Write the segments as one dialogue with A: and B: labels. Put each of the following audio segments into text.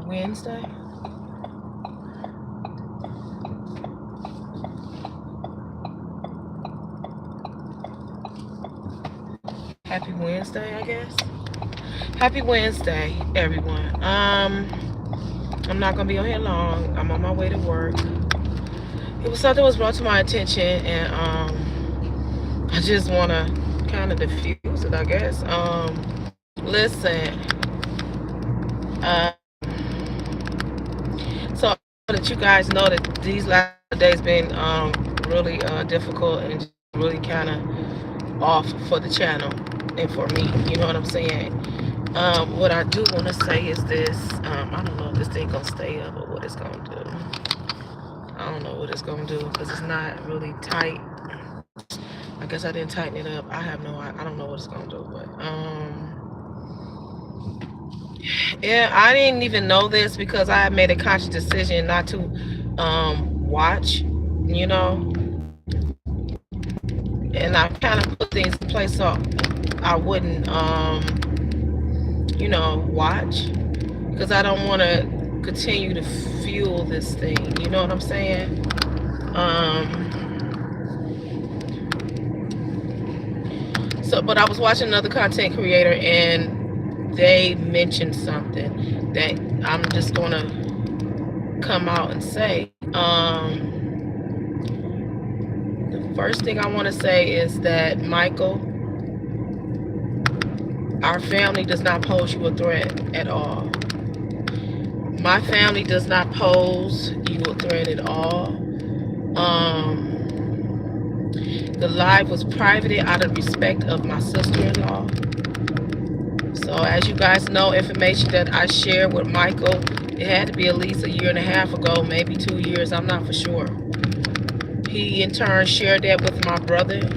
A: Wednesday. Happy Wednesday, I guess. Happy Wednesday, everyone. I'm not gonna be on here long. I'm on my way to work. It was something that was brought to my attention, and I just wanna kind of diffuse it, I guess. Listen. So that you guys know that these last days been really difficult and really kind of off for the channel and for me. You know what I'm saying? What I do want to say is this. I don't know if this thing gonna stay up or what it's gonna do. I don't know what it's gonna do because it's not really tight. I guess I didn't tighten it up. I don't know what it's gonna do, but yeah, I didn't even know this because I had made a conscious decision not to watch, you know, and I kind of put things in place so I wouldn't watch because I don't want to continue to fuel this thing. You know what I'm saying? But I was watching another content creator and they mentioned something that I'm just gonna come out and say. The first thing I want to say is that Michael, our family does not pose you a threat at all. My family does not pose you a threat at all. The live was privated out of respect of my sister-in-law. So as you guys know, information that I shared with Michael, it had to be at least a year and a half ago, maybe 2 years, I'm not for sure. He in turn shared that with my brother.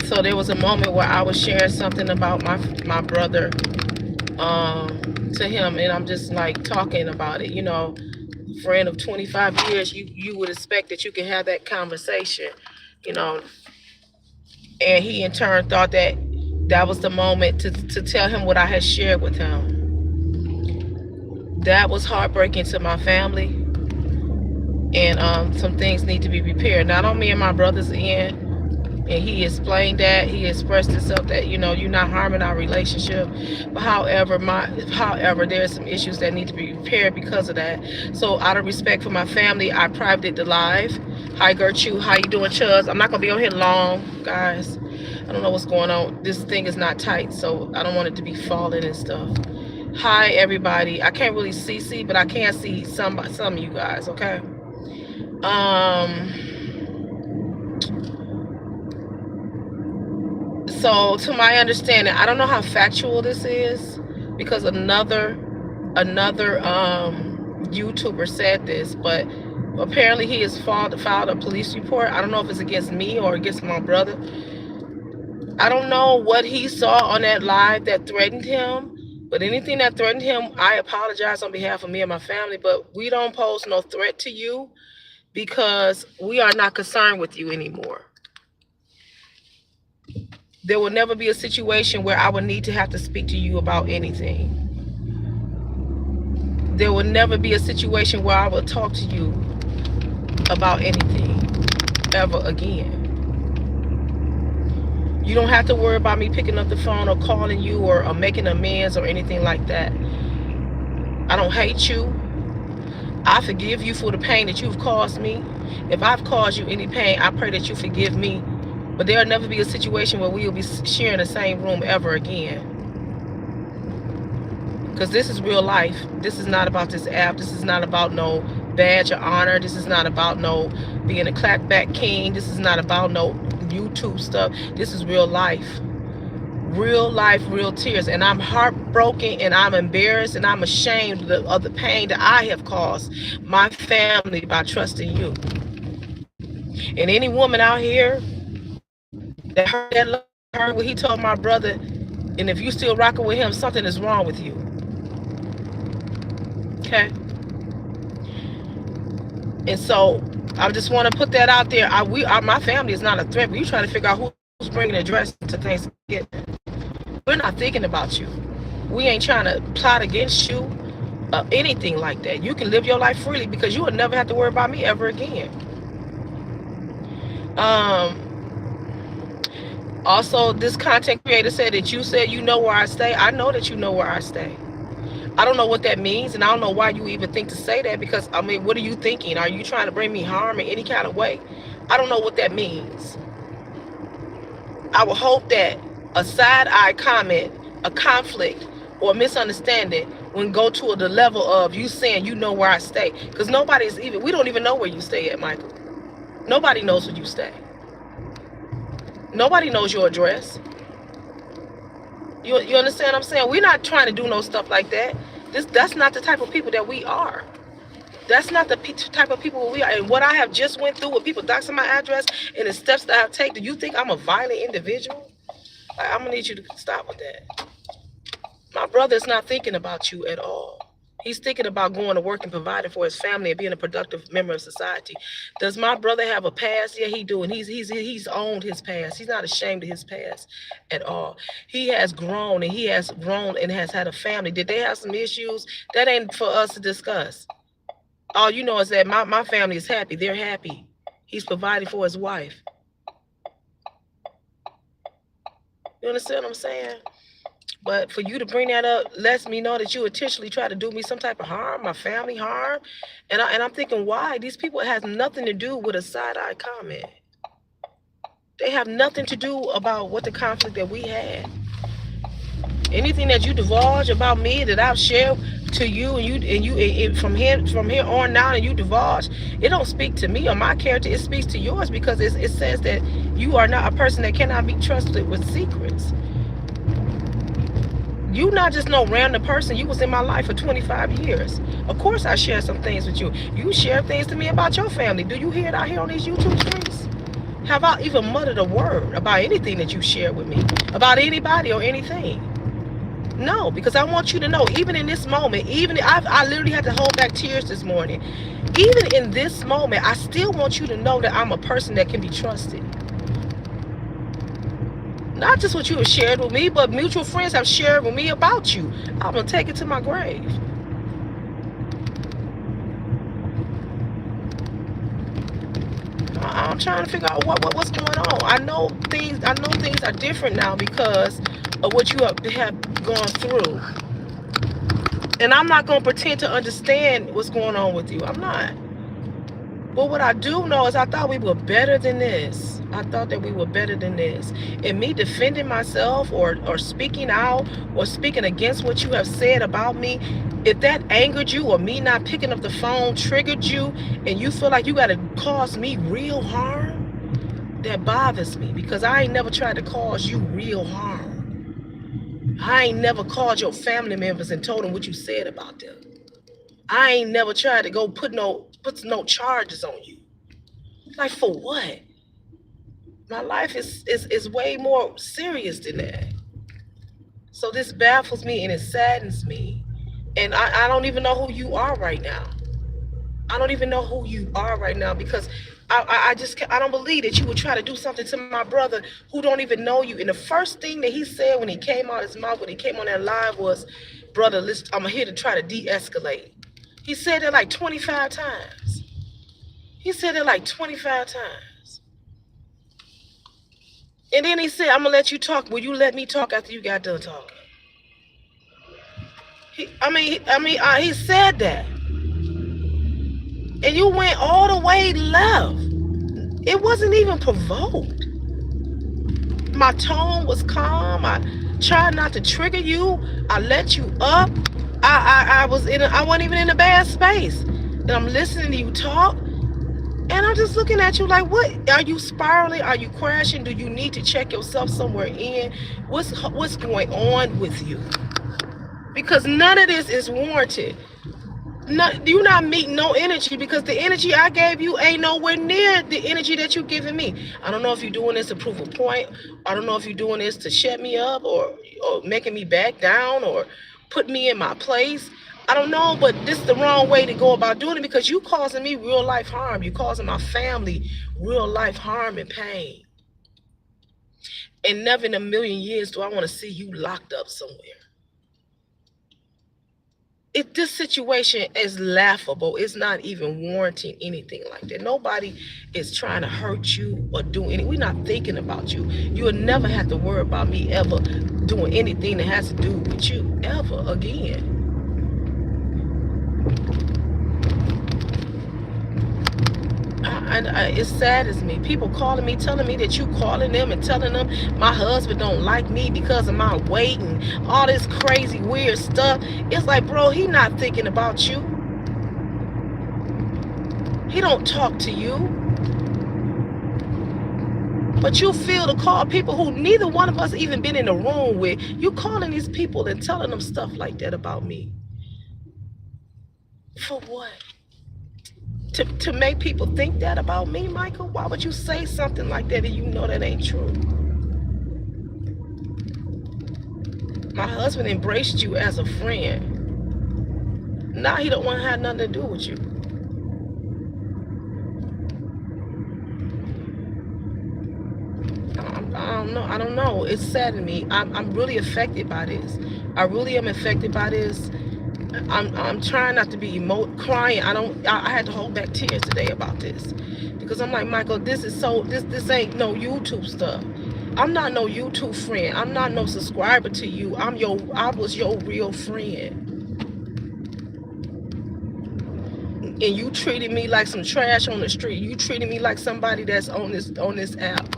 A: So there was a moment where I was sharing something about my brother to him, and I'm just like talking about it, you know. Friend of 25 years, you would expect that you can have that conversation, you know. And he in turn thought that that was the moment to tell him what I had shared with him. That was heartbreaking to my family, and some things need to be repaired, not on me and my brother's end. And he explained that, he expressed himself that, you know, you're not harming our relationship. But however, there's some issues that need to be repaired because of that. So out of respect for my family, I privated the live. Hi Gertrude, how you doing, Chuz? I'm not gonna be on here long, guys. I don't know what's going on. This thing is not tight, so I don't want it to be falling and stuff. Hi everybody. I can't really see, but I can see some of you guys, okay? So to my understanding, I don't know how factual this is because another YouTuber said this, but apparently he has filed a police report. I don't know if it's against me or against my brother. I don't know what he saw on that live that threatened him, but anything that threatened him, I apologize on behalf of me and my family, but we don't pose no threat to you because we are not concerned with you anymore. There will never be a situation where I would need to have to speak to you about anything. There will never be a situation where I will talk to you about anything ever again. You don't have to worry about me picking up the phone or calling you or making amends or anything like that. I don't hate you. I forgive you for the pain that you've caused me. If I've caused you any pain, I pray that you forgive me. But there'll never be a situation where we'll be sharing the same room ever again. Because this is real life. This is not about this app. This is not about no badge of honor. This is not about no being a clapback king. This is not about no YouTube stuff. This is real life. Real life, real tears. And I'm heartbroken and I'm embarrassed and I'm ashamed of the pain that I have caused my family by trusting you. And any woman out here that heard what he told my brother, and if you still rocking with him, something is wrong with you. Okay? And so I just want to put that out there. My family is not a threat, but you try to figure out who's bringing a dress to Thanksgiving. We're not thinking about you. We ain't trying to plot against you, anything like that. You can live your life freely because you will never have to worry about me ever again. Also, this content creator said that you said you know where I stay. I know that you know where I stay. I don't know what that means, and I don't know why you even think to say that, because, I mean, what are you thinking? Are you trying to bring me harm in any kind of way? I don't know what that means. I would hope that a side-eye comment, a conflict, or a misunderstanding wouldn't go to the level of you saying you know where I stay. Because we don't even know where you stay at, Michael. Nobody knows where you stay. Nobody knows your address. You understand what I'm saying? We're not trying to do no stuff like that. That's not the type of people that we are. That's not the type of people we are. And what I have just went through with people doxing my address and the steps that I've taken, do you think I'm a violent individual? I'm going to need you to stop with that. My brother's not thinking about you at all. He's thinking about going to work and providing for his family and being a productive member of society. Does my brother have a past? Yeah, he do. And he's owned his past. He's not ashamed of his past at all. He has grown and has had a family. Did they have some issues? That ain't for us to discuss. All you know is that my family is happy. They're happy. He's providing for his wife. You understand what I'm saying? But for you to bring that up lets me know that you intentionally try to do me some type of harm, my family harm. And I'm thinking, why? These people has nothing to do with a side-eye comment. They have nothing to do about what the conflict that we had. Anything that you divulge about me that I've shared to you, and from here on now, and you divulge, it don't speak to me or my character. It speaks to yours, because it says that you are not a person that cannot be trusted with secrets. You not just no random person. You was in my life for 25 years. Of course I share some things with you. You share things to me about your family. Do you hear it out here on these YouTube streams? Have I even muttered a word about anything that you share with me? About anybody or anything? No, because I want you to know, even in this moment, I literally had to hold back tears this morning. Even in this moment, I still want you to know that I'm a person that can be trusted. Not just what you have shared with me, but mutual friends have shared with me about you. I'm going to take it to my grave. I'm trying to figure out what's going on. I know things are different now because of what you have gone through. And I'm not going to pretend to understand what's going on with you. I'm not. But what I do know is I thought we were better than this. I thought that we were better than this. And me defending myself or speaking out or speaking against what you have said about me, if that angered you or me not picking up the phone triggered you and you feel like you got to cause me real harm, that bothers me, because I ain't never tried to cause you real harm. I ain't never called your family members and told them what you said about them. I ain't never tried to go put no charges on you. Like, for what? My life is way more serious than that. So this baffles me and it saddens me. And I don't even know who you are right now. I don't even know who you are right now, because I don't believe that you would try to do something to my brother who don't even know you. And the first thing that he said when he came out his mouth, when he came on that live, was, brother, listen, I'm here to try to de-escalate. He said it like 25 times. He said it like 25 times. And then he said, I'm going to let you talk. Will you let me talk after you got done talking? He said that. And you went all the way left. It wasn't even provoked. My tone was calm. I tried not to trigger you. I let you up. I wasn't even in a bad space. And I'm listening to you talk. And I'm just looking at you like, what? Are you spiraling? Are you crashing? Do you need to check yourself somewhere in? What's going on with you? Because none of this is warranted. You're not meeting no energy, because the energy I gave you ain't nowhere near the energy that you're giving me. I don't know if you're doing this to prove a point. I don't know if you're doing this to shut me up or making me back down or put me in my place. I don't know, but this is the wrong way to go about doing it, because you causing me real life harm. You causing my family real life harm and pain. And never in a million years do I want to see you locked up somewhere. This situation is laughable. It's not even warranting anything like that. Nobody is trying to hurt you or do anything. We're not thinking about you. You will never have to worry about me ever doing anything that has to do with you ever again. It saddens me. People calling me, telling me that you calling them and telling them my husband don't like me because of my weight and all this crazy weird stuff. It's like, bro, he not thinking about you. He don't talk to you. But you feel to call people who neither one of us even been in the room with. You calling these people and telling them stuff like that about me. For what? To make people think that about me, Michael? Why would you say something like that and you know that ain't true? My husband embraced you as a friend. Now he don't want to have nothing to do with you. I don't know. It's saddening me. I'm really affected by this. I really am affected by this. I'm trying not to be crying. I had to hold back tears today about this because I'm like, Michael, this ain't no YouTube stuff. I'm not no YouTube friend. I'm not no subscriber to you. I was your real friend. And you treated me like some trash on the street. You treated me like somebody that's on this app.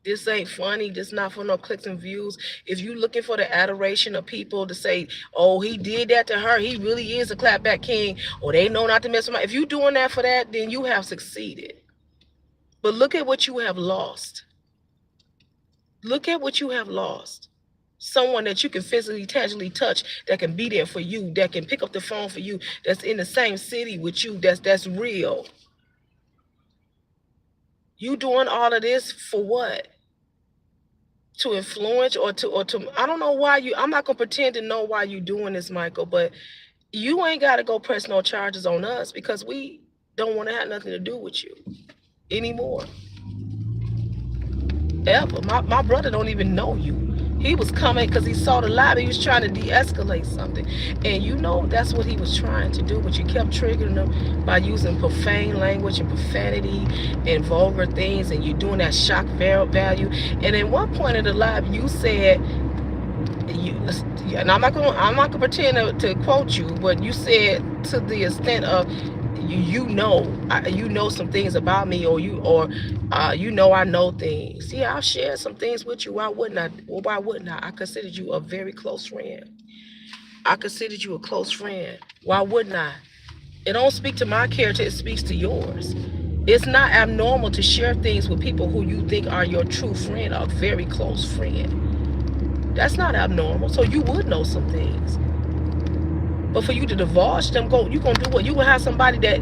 A: This ain't funny. This not for no clicks and views. If you looking for the adoration of people to say, oh, he did that to her, he really is a clapback king, or they know not to mess with my. If you doing that for that, then you have succeeded. But look at what you have lost. Look at what you have lost. Someone that you can physically, tangibly touch, that can be there for you, that can pick up the phone for you, that's in the same city with you, that's real. You doing all of this for what? To influence or to I don't know why I'm not gonna pretend to know why you doing this, Michael, but you ain't gotta go press no charges on us because we don't want to have nothing to do with you anymore. Ever. My brother don't even know you. He was coming because he saw the live. He was trying to de-escalate something. And you know that's what he was trying to do, but you kept triggering him by using profane language and profanity and vulgar things, and you're doing that shock value. And at one point in the live, you said, and I'm not gonna pretend to quote you, but you said to the extent of, you know some things about me, or I know things. Yeah, I've shared some things with you. Why wouldn't I? Well, why wouldn't I? I considered you a very close friend. I considered you a close friend. Why wouldn't I? It don't speak to my character, it speaks to yours. It's not abnormal to share things with people who you think are your true friend, a very close friend. That's not abnormal. So you would know some things. But for you to divulge them, you gonna do what? You gonna have somebody that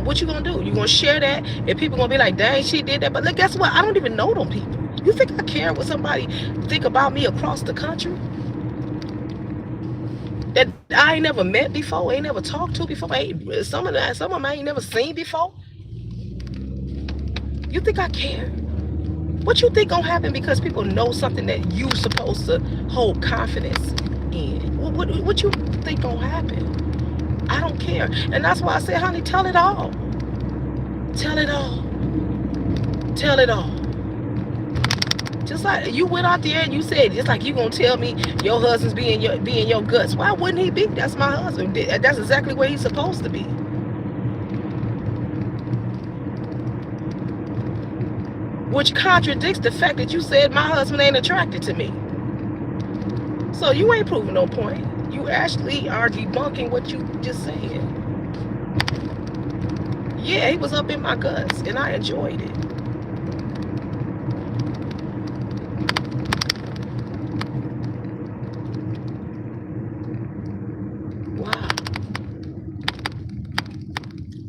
A: what you gonna do? You gonna share that, and people gonna be like, dang, she did that. But look, guess what? I don't even know them people. You think I care what somebody think about me across the country that I ain't never met before, ain't never talked to before? Some of them I ain't never seen before. You think I care? What you think gonna happen because people know something that you supposed to hold confidence in? What you think gonna happen? I don't care. And that's why I said, honey, tell it all. Tell it all. Tell it all. Just like you went out there and you said, it's like you gonna tell me your husband's being your guts. Why wouldn't he be? That's my husband. That's exactly where he's supposed to be. Which contradicts the fact that you said my husband ain't attracted to me. So you ain't proving no point. You actually are debunking what you just said. Yeah, he was up in my guts, and I enjoyed it. Wow.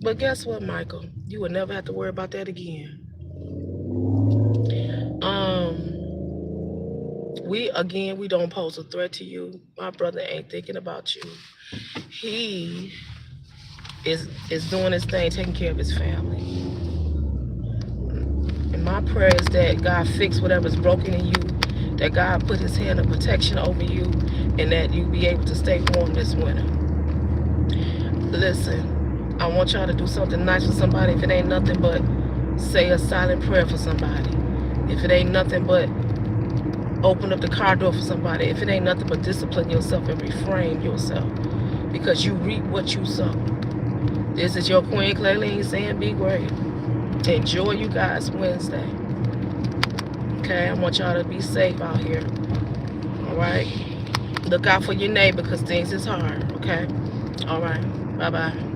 A: But guess what, Michael? You will never have to worry about that again. We don't pose a threat to you. My brother ain't thinking about you. He is doing his thing, taking care of his family. And And my prayer is that God fix whatever's broken in you, that God put his hand of protection over you, and that you be able to stay warm this winter. Listen, I want y'all to do something nice for somebody. If it ain't nothing but say a silent prayer for somebody. If it ain't nothing but open up the car door for somebody. If it ain't nothing but discipline yourself and refrain yourself, because you reap what you sow. This is your Queen Clayleen saying be great. Enjoy you guys Wednesday. Okay, I want y'all to be safe out here. All right, look out for your neighbor because things is hard. Okay, all right, bye-bye.